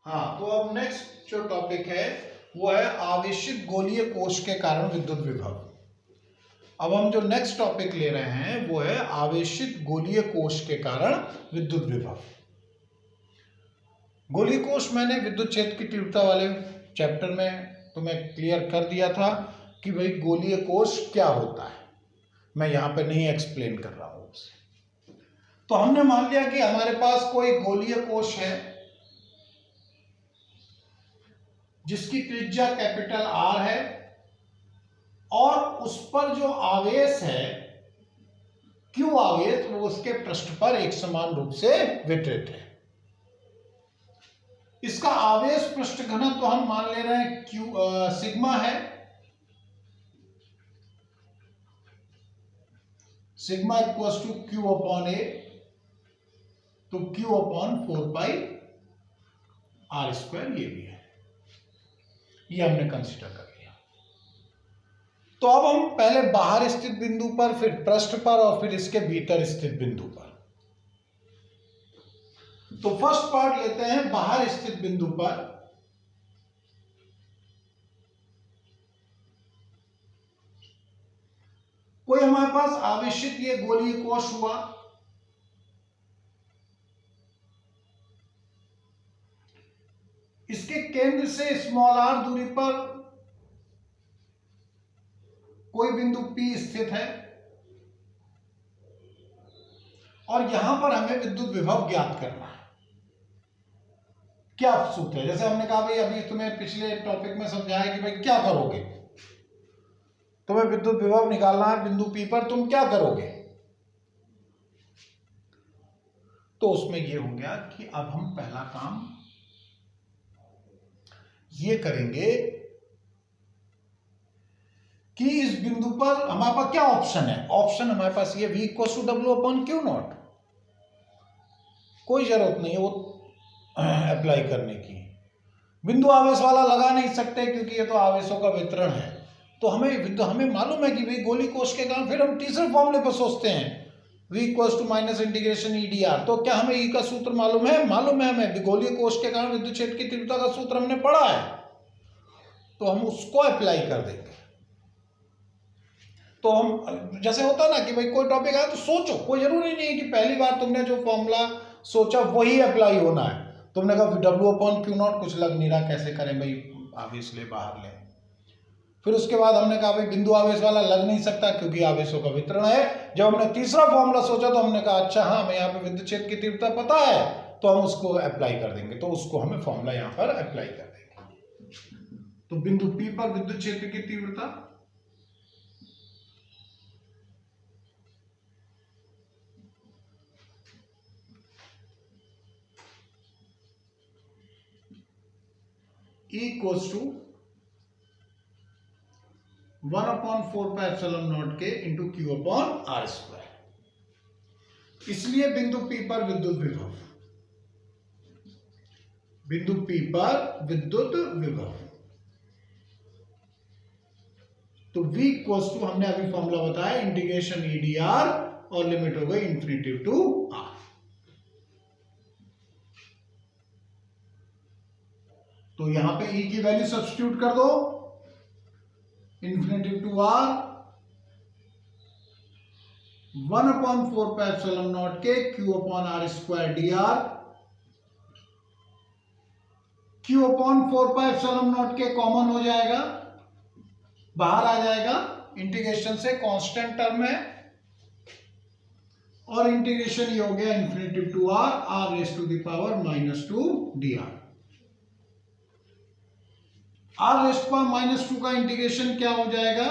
हाँ, तो अब नेक्स्ट जो टॉपिक है वो है आवेशित गोलीय कोश के कारण विद्युत विभव। अब हम जो नेक्स्ट टॉपिक ले रहे हैं वो है आवेशित गोलीय कोश के कारण विद्युत विभव। गोलीय कोश मैंने विद्युत क्षेत्र की तीव्रता वाले चैप्टर में तुम्हें क्लियर कर दिया था कि भाई गोलीय कोश क्या होता है, मैं यहां पे नहीं एक्सप्लेन कर रहा हूं उसे। तो हमने मान लिया कि हमारे पास कोई गोलीय कोश है जिसकी त्रिज्या कैपिटल आर है और उस पर जो आवेश है क्यू आवेश वो उसके पृष्ठ पर एक समान रूप से वितरित है। इसका आवेश पृष्ठ घनत्व तो हम मान ले रहे हैं क्यू सिग्मा है। Sigma equals to Q upon A, तो Q upon 4 pi r square ये भी है, ये हमने कंसीडर कर लिया। तो अब हम पहले बाहर स्थित बिंदु पर, फिर पृष्ठ पर और फिर इसके भीतर स्थित बिंदु पर। तो फर्स्ट पार्ट लेते हैं बाहर स्थित बिंदु पर। कोई हमारे पास आवेशित ये गोलीय कोश हुआ, इसके केंद्र से स्मॉल आर दूरी पर कोई बिंदु P स्थित है और यहां पर हमें विद्युत विभव ज्ञात करना है। क्या सूत्र है? जैसे हमने कहा भाई अभी तुम्हें पिछले टॉपिक में समझाया कि भाई क्या करोगे, तुम्हें विद्युत विभव निकालना है बिंदु P पर, तुम क्या करोगे? तो उसमें यह हो गया कि अब हम पहला काम ये करेंगे कि इस बिंदु पर हमारे पास क्या ऑप्शन है। ऑप्शन हमारे पास ये V equal to W upon Q nought, कोई जरूरत नहीं है वो अप्लाई करने की। बिंदु आवेश वाला लगा नहीं सकते क्योंकि ये तो आवेशों का वितरण है। तो हमें मालूम है कि भाई गोली कोश के कारण फिर हम तीसरे फॉर्मूले पर सोचते हैं V equal to minus integration EdR। तो क्या हमें E का सूत्र मालूम है? मालूम है हमें, गोलीय कोश के कारण विद्युत क्षेत्र की तीव्रता का सूत्र हमने पढ़ा है, तो हम उसको अप्लाई कर देंगे। तो हम जैसे होता है ना कि भाई कोई टॉपिक आया तो सोचो, कोई जरूरी नहीं है कि पहली बार तुमने जो फॉर्मूला सोचा वही अप्लाई होना है। तुमने कहा W अपॉन क्यू नॉट कुछ लग नहीं रहा, कैसे करें भाई, आवेश ले बाहर ले। फिर उसके बाद हमने कहा भाई बिंदु आवेश वाला लग नहीं सकता क्योंकि आवेशों का वितरण है। जब हमने तीसरा फॉर्मूला सोचा तो हमने कहा अच्छा हाँ हमें यहाँ पे विद्युत क्षेत्र की तीव्रता पता है तो हम उसको अप्लाई कर देंगे, तो उसको हमें फॉर्मूला यहाँ पर अप्लाई कर देंगे। तो बिंदु P पर विद्युत क्षेत्र की तीव्रता E equals to 1 upon 4 pi epsilon not के into Q upon are square. इसलिए बिंदु P पर विद्युत विभव, बिंदु P पर विद्युत विभव, तो V इक्वल्स टू हमने अभी फॉर्मूला बताया इंटीग्रेशन EdR और लिमिट हो गई इंफिनिटी टू R। तो यहां पे E की वैल्यू सब्स्टिट्यूट कर दो, infinity to R 1 upon 4 pi epsilon not के Q upon are square dr। Q upon 4 pi epsilon not के कॉमन हो जाएगा, बाहर आ जाएगा, इंटीग्रेशन से कांस्टेंट टर्म है और इंटीग्रेशन ये हो गया infinity to R r raise to the power -2 dr। r raise to power -2 का इंटीग्रेशन क्या हो जाएगा,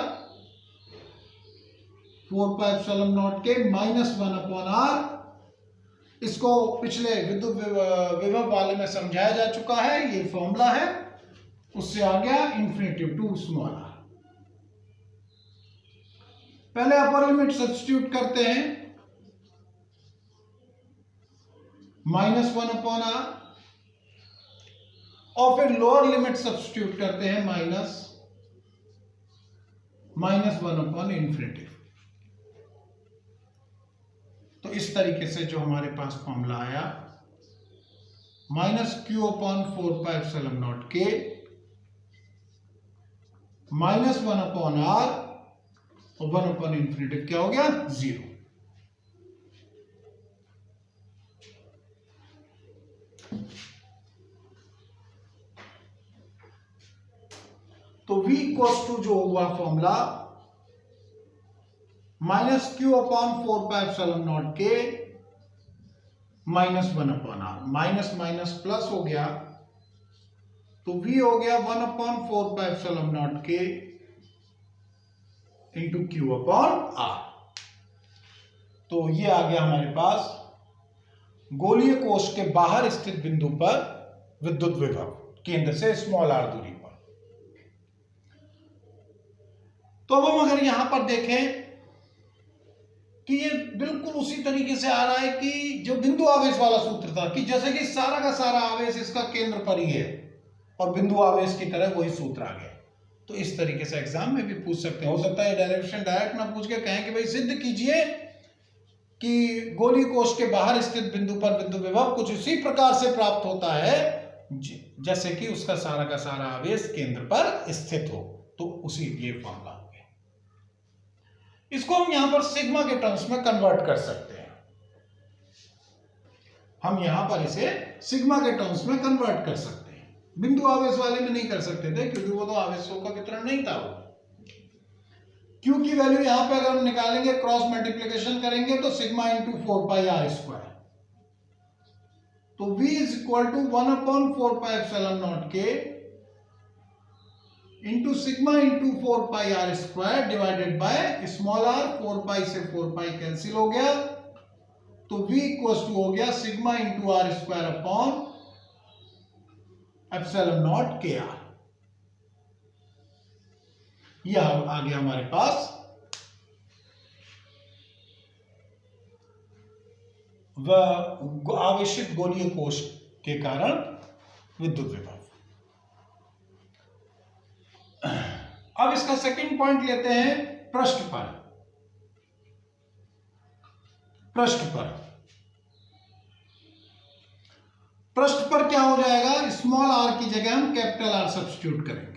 4 पाई एप्सिलॉन नॉट के -1 अपॉन r। इसको पिछले विद्युत विभव वाले में समझाया जा चुका है, ये फॉर्मूला है, उससे आ गया इंफिनिटी टू स्मॉल r। पहले अपर लिमिट सब्स्टिट्यूट करते हैं, -1 अपॉन r, और फिर लोअर लिमिट सब्स्टिट्यूट करते हैं -1 अपॉन इंफिनिटी। तो इस तरीके से जो हमारे पास फॉर्मूला आया माइनस क्यू अपॉन 4πε0 के माइनस 1 अपॉन आर और 1 अपॉन इंफिनिटी क्या हो गया 0। तो v इक्वल्स टू जो हुआ फॉर्मूला माइनस क्यू अपॉन 4πε0 के minus 1 upon R, minus minus plus हो गया तो v हो गया 1 अपॉन 4πε0 के इंटू क्यू अपॉन आर। तो ये आ गया हमारे पास गोलीय कोश के बाहर स्थित बिंदु पर विद्युत विभव केंद्र से स्मॉल आर दूरी पर। तो अब हम अगर यहां पर देखें कि ये बिल्कुल उसी तरीके से आ रहा है कि जो बिंदु आवेश वाला सूत्र था कि जैसे कि सारा का सारा आवेश इसका केंद्र पर ही है और बिंदु आवेश की तरह वही सूत्र आ गया। तो इस तरीके से एग्जाम में भी पूछ सकते हैं। हो सकता है डेरिवेशन डायरेक्ट ना पूछ के कहें कि भाई सिद्ध कीजिए कि गोलीय कोश के बाहर स्थित बिंदु पर विद्युत विभव कुछ उसी प्रकार से प्राप्त होता है जैसे कि उसका सारा का सारा आवेश केंद्र पर स्थित हो। तो उसी ये फॉर्मूला हो गया। इसको हम यहां पर सिग्मा के टर्म्स में कन्वर्ट कर सकते हैं। हम यहां पर इसे सिग्मा के टर्म्स में कन्वर्ट कर सकते हैं। बिंदु आवेश वाले में नहीं कर सकते थे क्योंकि वो तो आवेशों का वितरण नहीं था वो। Q की वैल्यू यहां पे अगर हम निकालेंगे क्रॉस मल्टीप्लिकेशन करेंगे तो सिग्मा इंटू 4πr²। तो V is equal to 1 upon 4πε0 के into sigma into 4πr² divided by small r। 4π से 4π कैंसिल हो गया तो V इक्वल टू हो गया सिग्मा इंटू r² अपॉन ε0 के r। यह आ गया हमारे पास वह आवेशित गोलीय कोश के कारण विद्युत विभव। अब इसका सेकंड पॉइंट लेते हैं पृष्ठ पर। पृष्ठ पर क्या हो जाएगा, स्मॉल आर की जगह हम कैपिटल आर सब्स्टिट्यूट करेंगे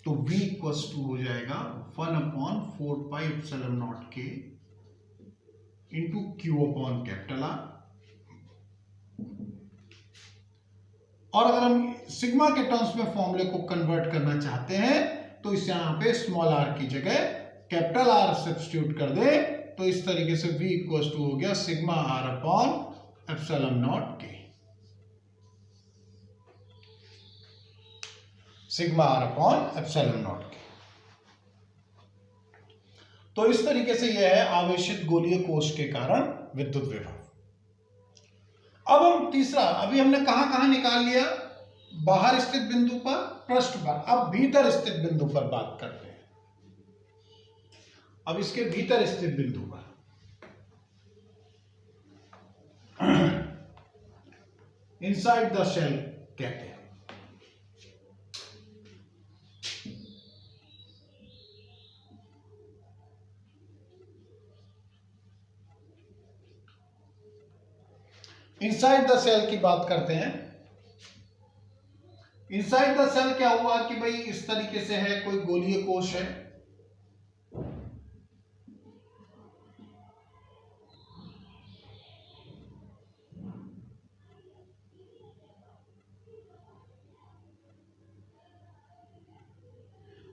तो V इक्वल्स टू हो जाएगा 1 अपॉन 4πε0 के into Q upon capital R. और अगर हम सिग्मा के टर्म्स में फॉर्मूले को कन्वर्ट करना चाहते हैं तो इस यहां पे स्मॉल आर की जगह कैपिटल आर सब्स्टिट्यूट कर दे तो इस तरीके से V इक्वल्स टू हो गया सिग्मा आर अपॉन ε0 के। सिग्मा आर अपॉन ε0 के। तो इस तरीके से यह है आवेशित गोलीय कोश के कारण विद्युत विभव। अब हम तीसरा, अभी हमने कहां निकाल लिया, बाहर स्थित बिंदु पर, पृष्ठ पर। अब भीतर स्थित बिंदु पर बात करते हैं। अब इसके भीतर स्थित बिंदु पर इनसाइड द शेल कहते हैं। इनसाइड द सेल की बात करते हैं। इनसाइड द सेल क्या हुआ कि भाई इस तरीके से है, कोई गोलीय कोश है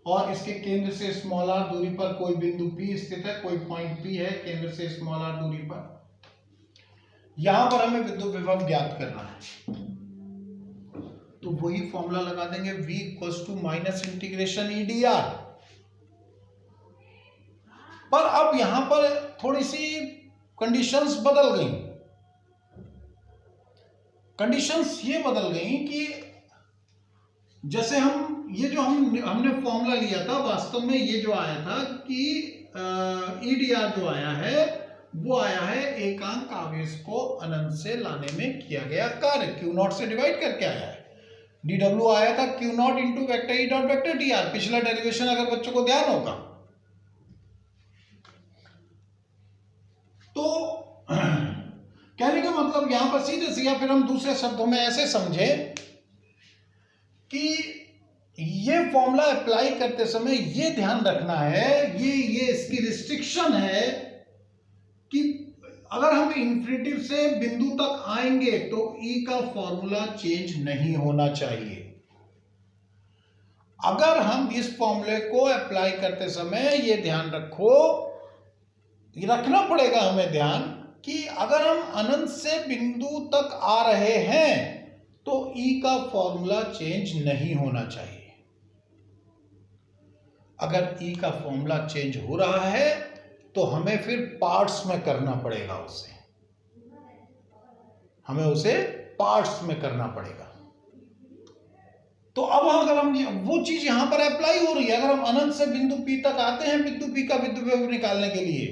और इसके केंद्र से स्मॉल आर दूरी पर कोई बिंदु P स्थित है, कोई पॉइंट P है केंद्र से स्मॉल आर दूरी पर। यहां पर हमें विद्युत विभव ज्ञात करना है तो वही फॉर्मूला लगा देंगे V equals to minus integration EdR। पर अब यहां पर थोड़ी सी कंडीशंस बदल गई। कंडीशंस ये बदल गई कि जैसे ये जो हमने फॉर्मूला लिया था, वास्तव में ये जो आया था कि EdR जो आया है वो आया है एकांक आवेश को अनंत से लाने में किया गया कार्य, Q0 से डिवाइड करके आया है। dW आया था Q0 into vector E dot vector dr। पिछला डेरिवेशन अगर बच्चों को ध्यान होगा तो कहने का मतलब यहां पर सीधे से, या फिर हम दूसरे शब्दों में ऐसे समझे कि ये फॉर्मूला अप्लाई करते समय ये ध्यान रखना है, ये इसकी रिस्ट्रिक्शन है कि अगर हम इंफिनिटिव से बिंदु तक आएंगे तो ई का फॉर्मूला चेंज नहीं होना चाहिए। अगर हम इस फॉर्मूले को अप्लाई करते समय ये ध्यान रखना पड़ेगा हमें ध्यान कि अगर हम अनंत से बिंदु तक आ रहे हैं तो ई का फॉर्मूला चेंज नहीं होना चाहिए। अगर ई का फॉर्मूला चेंज हो रहा है तो हमें फिर पार्ट्स में करना पड़ेगा, हमें उसे पार्ट्स में करना पड़ेगा। तो अब अगर हम वो चीज यहां पर अप्लाई हो रही है, अगर हम अनंत से बिंदु पी तक आते हैं बिंदु पी का विद्युत विभव निकालने के लिए,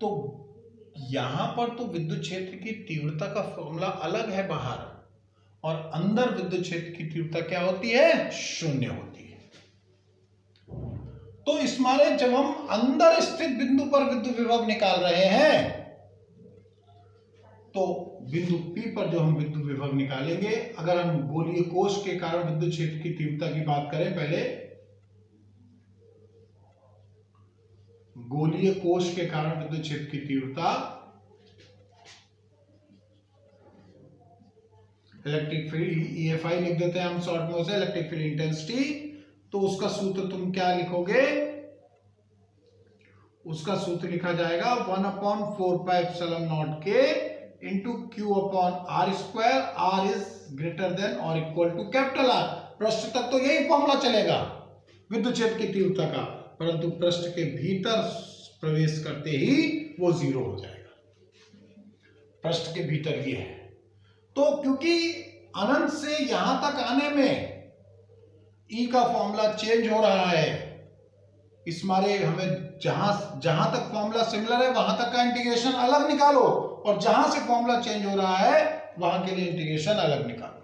तो यहां पर तो विद्युत क्षेत्र की तीव्रता का फॉर्मूला अलग है बाहर, और अंदर विद्युत क्षेत्र की तीव्रता क्या होती है? शून्य होती है। तो इस मारे जब हम अंदर स्थित बिंदु पर विद्युत विभव निकाल रहे हैं तो बिंदु P पर जो हम विद्युत विभव निकालेंगे, अगर हम गोलीय कोश के कारण विद्युत क्षेत्र की तीव्रता की बात करें, पहले गोलीय कोश के कारण विद्युत क्षेत्र की तीव्रता, इलेक्ट्रिक फील्ड EFI लिख देते हैं हम शॉर्ट में उसे, इलेक्ट्रिक फील्ड इंटेंसिटी। तो उसका सूत्र तुम क्या लिखोगे? उसका सूत्र लिखा जाएगा 1/4πε0 K into Q/r², r is greater than और इक्वल टू कैपिटल R। पृष्ठ तक तो यही फॉर्मूला चलेगा विद्युत क्षेत्र की तीव्रता का, परंतु पृष्ठ के भीतर प्रवेश करते ही वो 0 हो जाएगा। पृष्ठ के भीतर ये है। तो क्योंकि अनंत से यहां तक आने में ई का फॉर्मूला चेंज हो रहा है, इस मारे हमें जहां तक फॉर्मूला सिमिलर है वहां तक का इंटीग्रेशन अलग निकालो, और जहां से फॉर्मूला चेंज हो रहा है वहां के लिए इंटीग्रेशन अलग निकालो।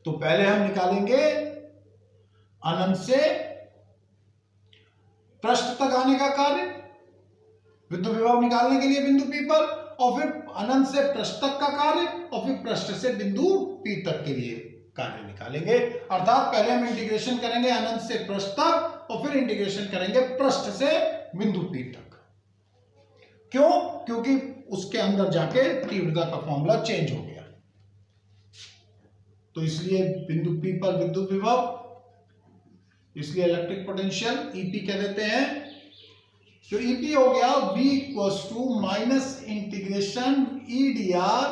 तो पहले हम निकालेंगे अनंत से पृष्ठ तक आने का कार्य विद्युत विभव निकालने के लिए बिंदु P पर, और फिर अनंत से पृष्ठ तक का कार्य, और फिर पृष्ठ से बिंदु P तक के लिए कार्य निकालेंगे। अर्थात पहले हम इंटीग्रेशन करेंगे अनंत से पृष्ठ तक, और फिर इंटीग्रेशन करेंगे पृष्ठ से बिंदु P तक। क्यों? क्योंकि उसके अंदर जाके तीव्रता का फॉर्मूला चेंज हो गया। तो इसलिए बिंदु P पर विद्युत विभव, इसलिए इलेक्ट्रिक पोटेंशियल EP कह देते हैं। जो EP हो गया V minus integration EdR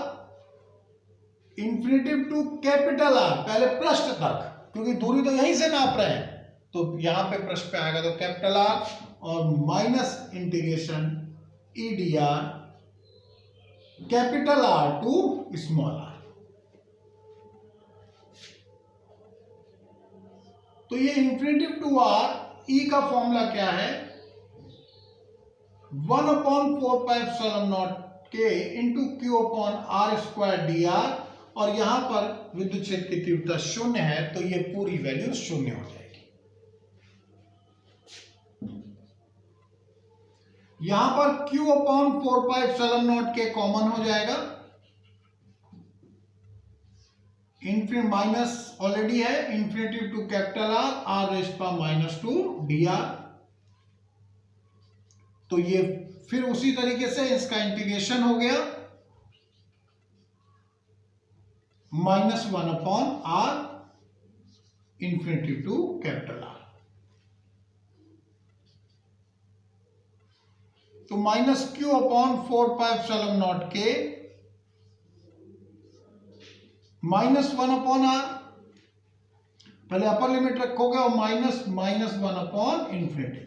infinitive to capital R, पहले पृष्ठ तक, क्योंकि दूरी तो यहीं से नाप रहे हैं, तो यहां पे पृष्ठ पे आएगा तो कैपिटल R, और minus integration EdR capital R to small r। तो ये इंफिनिटिव टू R, E का फॉर्मूला क्या है? 1/4πε0 K इंटू Q/r² dr, और यहां पर विद्युत क्षेत्र की तीव्रता 0 है, तो ये पूरी वैल्यू 0 हो जाएगी। यहां पर Q/4πε0 K कॉमन हो जाएगा, इंफिनिटी माइनस ऑलरेडी है, infinitive to capital R r⁻² dr। तो ये फिर उसी तरीके से इसका इंटीग्रेशन हो गया -1/r infinity to capital R। तो -Q/4πε0 K -1/r, पहले अपर लिमिट रखोगे, और -1/∞।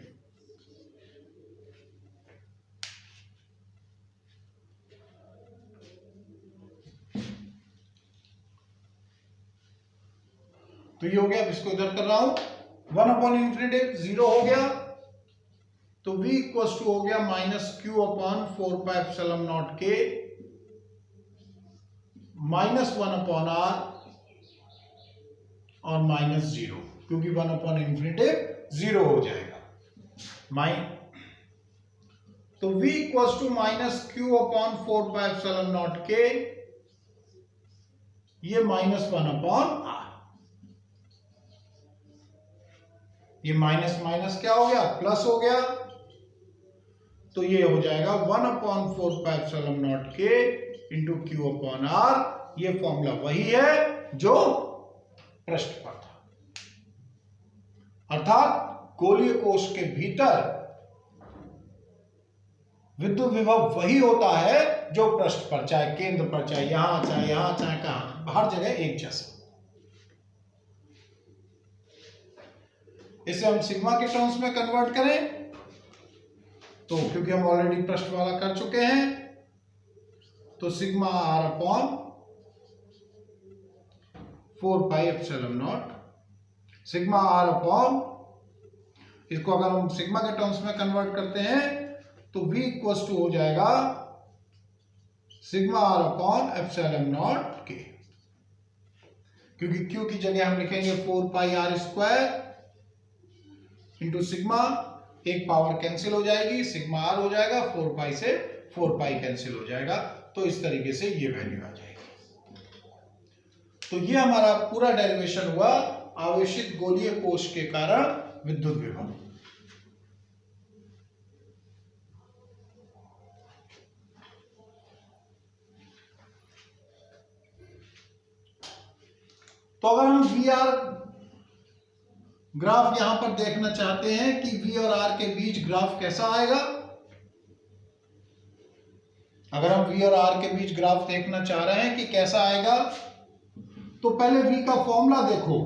तो ये हो गया, इसको इधर कर रहा हूं, 1/∞ 0 हो गया, तो V हो गया -Q/4πε0 K -1/r और -0, क्योंकि 1/∞ 0 हो जाएगा। तो V equals to minus Q upon 4πε0 के, ये -1/r, ये माइनस माइनस क्या हो गया, प्लस हो गया, तो ये हो जाएगा 1/4πε0 के इंटू क्यू अपॉन आर। ये फॉर्मूला वही है जो पृष्ठ पर था, अर्थात गोलीय कोश के भीतर विद्युत विभव वही होता है जो पृष्ठ पर, चाहे केंद्र पर, चाहे यहां, चाहे कहां, हर जगह एक जैसा। इसे हम सिग्मा के टर्म्स में कन्वर्ट करें तो, क्योंकि हम ऑलरेडी पृष्ठ वाला कर चुके हैं, तो sigma r upon 4πε0, sigma r upon, इसको अगर हम सिग्मा के टर्म्स में कन्वर्ट करते हैं तो V इक्वल्स टू हो जाएगा सिग्मा आर अपॉन ε0 के, क्योंकि Q की जगह हम लिखेंगे 4πr² इंटू सिग्मा, एक पावर कैंसिल हो जाएगी, सिग्मा आर हो जाएगा, 4π से 4π कैंसिल हो जाएगा, तो इस तरीके से ये वैल्यू आ जाएगी। तो ये हमारा पूरा डेरिवेशन हुआ आवेशित गोलीय कोश के कारण विद्युत विभव। तो अगर हम वी आर ग्राफ यहां पर देखना चाहते हैं कि V और R के बीच ग्राफ कैसा आएगा, अगर हम V और R के बीच ग्राफ देखना चाह रहे हैं कि कैसा आएगा, तो पहले V का फॉर्मूला देखो।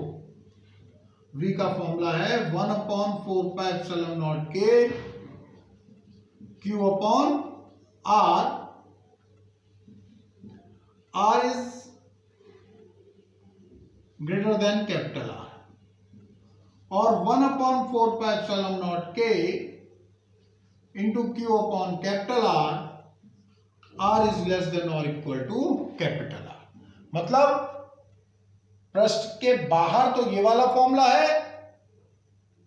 V का फॉर्मूला है 1/4πε0 के Q upon R, R is greater than capital R, और 1/4πε0 के into Q upon capital R, R is less than और इक्वल टू कैपिटल R। मतलब पृष्ठ के बाहर तो ये वाला फॉर्मूला है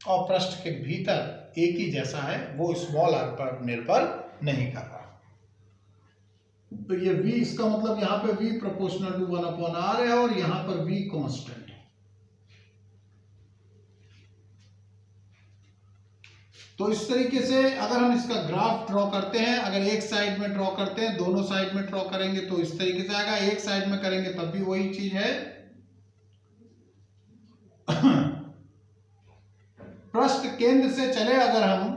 और पृष्ठ के भीतर एक ही जैसा है, वो स्मॉल r पर निर्भर नहीं कर रहा। तो ये V, इसका मतलब यहां पे V प्रोपोर्शनल टू 1/r है और यहां पर V कांस्टेंट है। तो इस तरीके से अगर हम इसका ग्राफ ड्रॉ करते हैं, अगर एक साइड में ड्रॉ करते हैं, दोनों साइड में ड्रॉ करेंगे तो इस तरीके से आएगा, एक साइड में करेंगे तब भी वही चीज है। पृष्ठ केंद्र से चले अगर हम,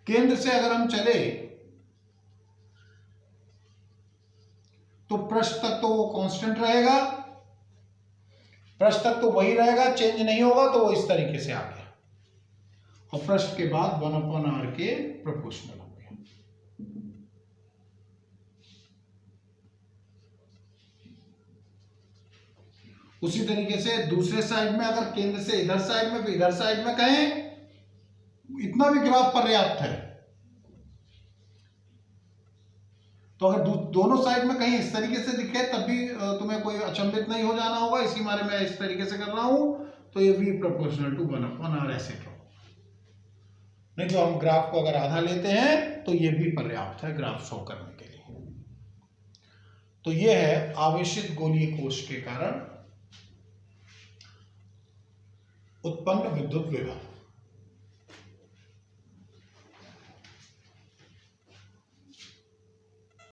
केंद्र से अगर हम चले तो पृष्ठ तक तो वो कांस्टेंट रहेगा, पृष्ठ तक तो वही रहेगा, चेंज नहीं होगा, तो वो इस तरीके से आ गया, और पृष्ठ के बाद 1/r के प्रोपोर्शनल हो गया। उसी तरीके से दूसरे साइड में अगर केंद्र से इधर साइड में, इधर साइड में कहें, इतना भी ग्राफ पर्याप्त है। तो अगर दोनों साइड में कहीं इस तरीके से दिखे तब भी तुम्हें कोई अचंभित नहीं हो जाना होगा, इसी मारे मैं इस तरीके से कर रहा हूं, तो ये V प्रोपोर्शनल टू 1/r ऐसे ड्रॉ। नहीं तो हम ग्राफ को अगर आधा लेते हैं तो ये भी पर्याप्त है ग्राफ शो करने के लिए। तो ये है आवेशित गोलीय कोश के कारण उत्पन्न विद्युत विभव।